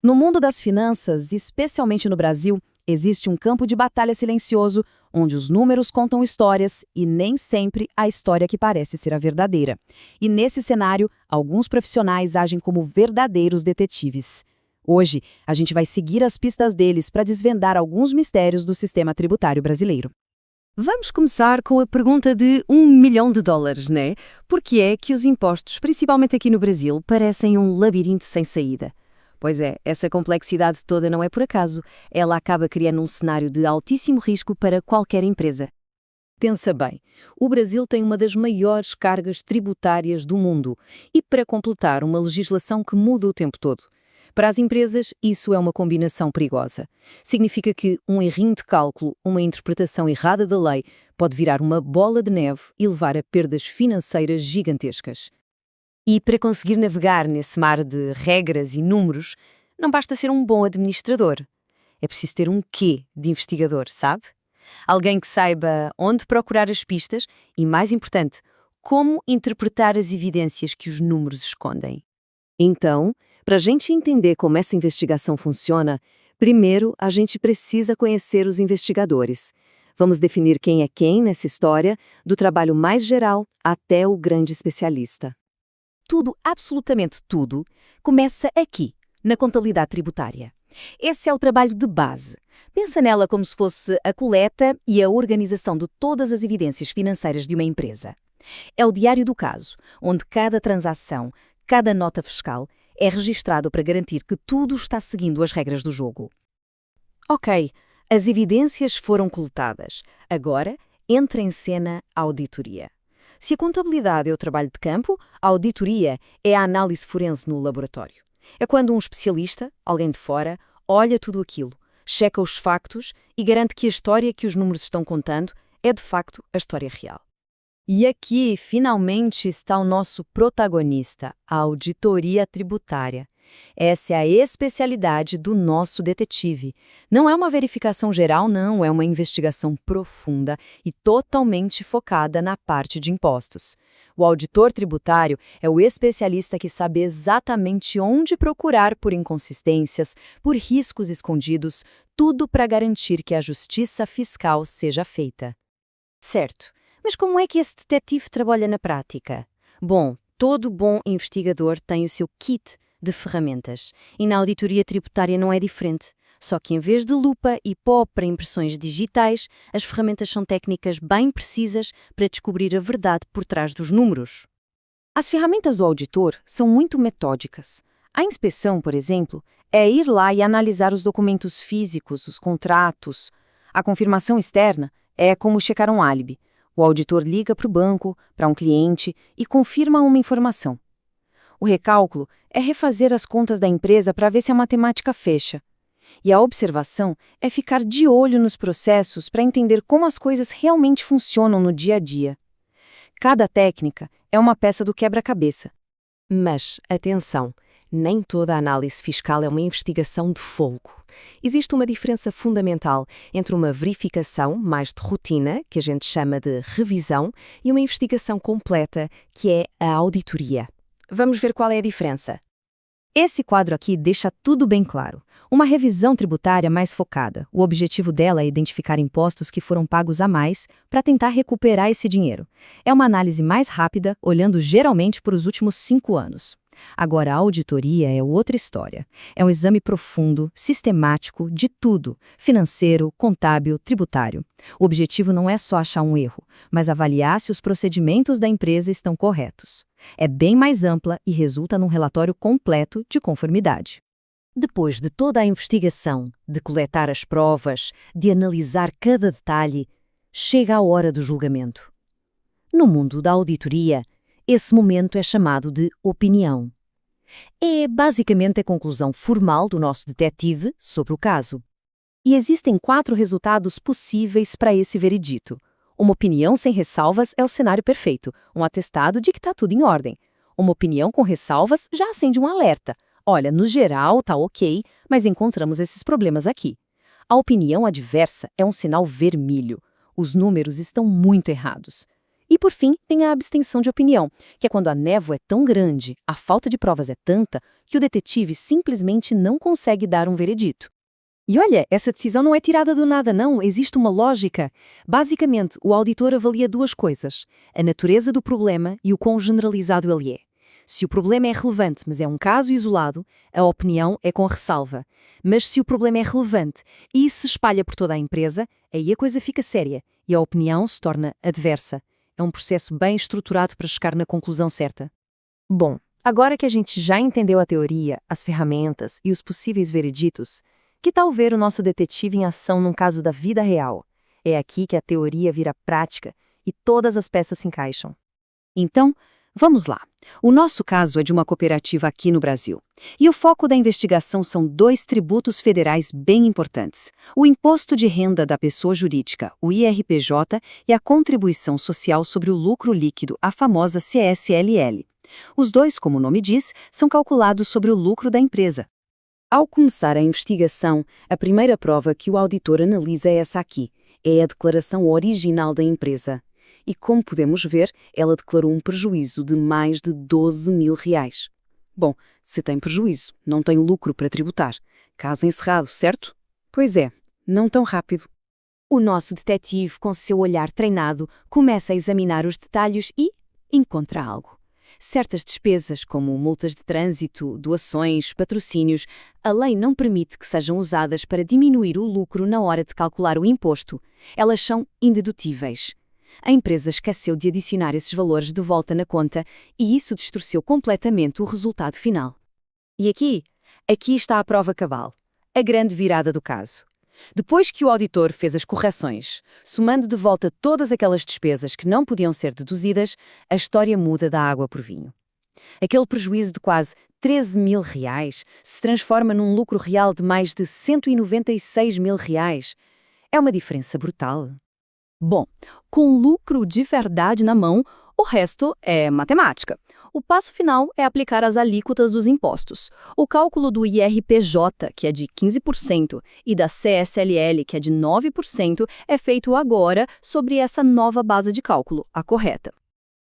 No mundo das finanças, especialmente no Brasil, existe um campo de batalha silencioso, onde os números contam histórias e nem sempre a história que parece ser a verdadeira. E nesse cenário, alguns profissionais agem como verdadeiros detetives. Hoje, a gente vai seguir as pistas deles para desvendar alguns mistérios do sistema tributário brasileiro. Vamos começar com a pergunta de US$ 1 milhão, né? Por que é que os impostos, principalmente aqui no Brasil, parecem um labirinto sem saída? Pois é, essa complexidade toda não é por acaso. Ela acaba criando um cenário de altíssimo risco para qualquer empresa. Pensa bem, o Brasil tem uma das maiores cargas tributárias do mundo e, para completar, uma legislação que muda o tempo todo. Para as empresas, isso é uma combinação perigosa. Significa que um errinho de cálculo, uma interpretação errada da lei, pode virar uma bola de neve e levar a perdas financeiras gigantescas. E para conseguir navegar nesse mar de regras e números, não basta ser um bom administrador. É preciso ter um quê de investigador, sabe? Alguém que saiba onde procurar as pistas e, mais importante, como interpretar as evidências que os números escondem. Então, para a gente entender como essa investigação funciona, primeiro a gente precisa conhecer os investigadores. Vamos definir quem é quem nessa história, do trabalho mais geral até o grande especialista. Tudo, absolutamente tudo, começa aqui, na contabilidade tributária. Esse é o trabalho de base. Pensa nela como se fosse a coleta e a organização de todas as evidências financeiras de uma empresa. É o diário do caso, onde cada transação, cada nota fiscal é registrado para garantir que tudo está seguindo as regras do jogo. Ok, as evidências foram coletadas. Agora entra em cena a auditoria. Se a contabilidade é o trabalho de campo, a auditoria é a análise forense no laboratório. É quando um especialista, alguém de fora, olha tudo aquilo, checa os factos e garante que a história que os números estão contando é de facto a história real. E aqui, finalmente, está o nosso protagonista, a auditoria tributária. Essa é a especialidade do nosso detetive. Não é uma verificação geral, não, é uma investigação profunda e totalmente focada na parte de impostos. O auditor tributário é o especialista que sabe exatamente onde procurar por inconsistências, por riscos escondidos, tudo para garantir que a justiça fiscal seja feita. Certo. Mas como é que esse detetive trabalha na prática? Bom, todo bom investigador tem o seu kit de ferramentas. E na auditoria tributária não é diferente. Só que em vez de lupa e pó para impressões digitais, as ferramentas são técnicas bem precisas para descobrir a verdade por trás dos números. As ferramentas do auditor são muito metódicas. A inspeção, por exemplo, é ir lá e analisar os documentos físicos, os contratos. A confirmação externa é como checar um álibi. O auditor liga para o banco, para um cliente e confirma uma informação. O recálculo é refazer as contas da empresa para ver se a matemática fecha. E a observação é ficar de olho nos processos para entender como as coisas realmente funcionam no dia a dia. Cada técnica é uma peça do quebra-cabeça. Mas, atenção, nem toda a análise fiscal é uma investigação de folgo. Existe uma diferença fundamental entre uma verificação mais de rotina, que a gente chama de revisão, e uma investigação completa, que é a auditoria. Vamos ver qual é a diferença. Esse quadro aqui deixa tudo bem claro. Uma revisão tributária mais focada. O objetivo dela é identificar impostos que foram pagos a mais para tentar recuperar esse dinheiro. É uma análise mais rápida, olhando geralmente para os últimos 5 anos. Agora, a auditoria é outra história. É um exame profundo, sistemático, de tudo, financeiro, contábil, tributário. O objetivo não é só achar um erro, mas avaliar se os procedimentos da empresa estão corretos. É bem mais ampla e resulta num relatório completo de conformidade. Depois de toda a investigação, de coletar as provas, de analisar cada detalhe, chega a hora do julgamento. No mundo da auditoria, esse momento é chamado de opinião. É basicamente a conclusão formal do nosso detetive sobre o caso. E existem 4 resultados possíveis para esse veredito. Uma opinião sem ressalvas é o cenário perfeito, um atestado de que está tudo em ordem. Uma opinião com ressalvas já acende um alerta. Olha, no geral tá ok, mas encontramos esses problemas aqui. A opinião adversa é um sinal vermelho. Os números estão muito errados. E, por fim, tem a abstenção de opinião, que é quando a névoa é tão grande, a falta de provas é tanta, que o detetive simplesmente não consegue dar um veredito. E olha, essa decisão não é tirada do nada, não. Existe uma lógica. Basicamente, o auditor avalia duas coisas: a natureza do problema e o quão generalizado ele é. Se o problema é relevante, mas é um caso isolado, a opinião é com ressalva. Mas se o problema é relevante e se espalha por toda a empresa, aí a coisa fica séria e a opinião se torna adversa. É um processo bem estruturado para chegar na conclusão certa. Bom, agora que a gente já entendeu a teoria, as ferramentas e os possíveis vereditos, que tal ver o nosso detetive em ação num caso da vida real? É aqui que a teoria vira prática e todas as peças se encaixam. Então, vamos lá. O nosso caso é de uma cooperativa aqui no Brasil. E o foco da investigação são dois tributos federais bem importantes: o Imposto de Renda da Pessoa Jurídica, o IRPJ, e a Contribuição Social sobre o Lucro Líquido, a famosa CSLL. Os dois, como o nome diz, são calculados sobre o lucro da empresa. Ao começar a investigação, a primeira prova que o auditor analisa é essa aqui: é a declaração original da empresa. E como podemos ver, ela declarou um prejuízo de mais de 12 mil reais. Bom, se tem prejuízo, não tem lucro para tributar. Caso encerrado, certo? Pois é, não tão rápido. O nosso detetive, com seu olhar treinado, começa a examinar os detalhes e encontra algo. Certas despesas, como multas de trânsito, doações, patrocínios, a lei não permite que sejam usadas para diminuir o lucro na hora de calcular o imposto. Elas são indedutíveis. A empresa esqueceu de adicionar esses valores de volta na conta e isso distorceu completamente o resultado final. E aqui está a prova cabal, a grande virada do caso. Depois que o auditor fez as correções, somando de volta todas aquelas despesas que não podiam ser deduzidas, a história muda da água por vinho. Aquele prejuízo de quase 13 mil reais se transforma num lucro real de mais de 196 mil reais. É uma diferença brutal. Bom, com lucro de verdade na mão, o resto é matemática. O passo final é aplicar as alíquotas dos impostos. O cálculo do IRPJ, que é de 15%, e da CSLL, que é de 9%, é feito agora sobre essa nova base de cálculo, a correta.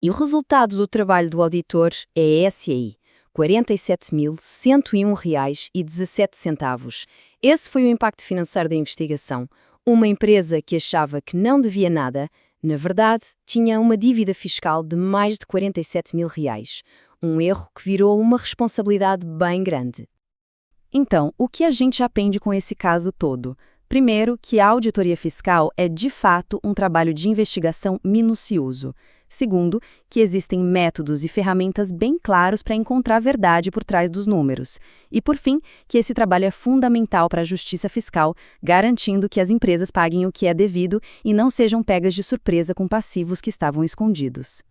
E o resultado do trabalho do auditor é esse aí: R$ 47.101,17. Esse foi o impacto financeiro da investigação. Uma empresa que achava que não devia nada, na verdade, tinha uma dívida fiscal de mais de 47 mil reais. Um erro que virou uma responsabilidade bem grande. Então, o que a gente aprende com esse caso todo? Primeiro, que a auditoria fiscal é de fato um trabalho de investigação minucioso. Segundo, que existem métodos e ferramentas bem claros para encontrar a verdade por trás dos números. E, por fim, que esse trabalho é fundamental para a justiça fiscal, garantindo que as empresas paguem o que é devido e não sejam pegas de surpresa com passivos que estavam escondidos.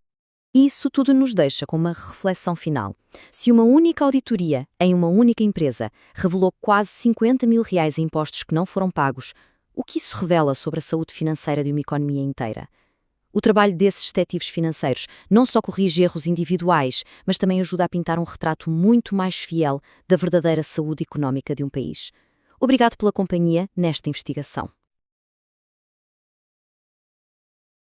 Isso tudo nos deixa com uma reflexão final. Se uma única auditoria, em uma única empresa, revelou quase 50 mil reais em impostos que não foram pagos, o que isso revela sobre a saúde financeira de uma economia inteira? O trabalho desses detetives financeiros não só corrige erros individuais, mas também ajuda a pintar um retrato muito mais fiel da verdadeira saúde económica de um país. Obrigado pela companhia nesta investigação.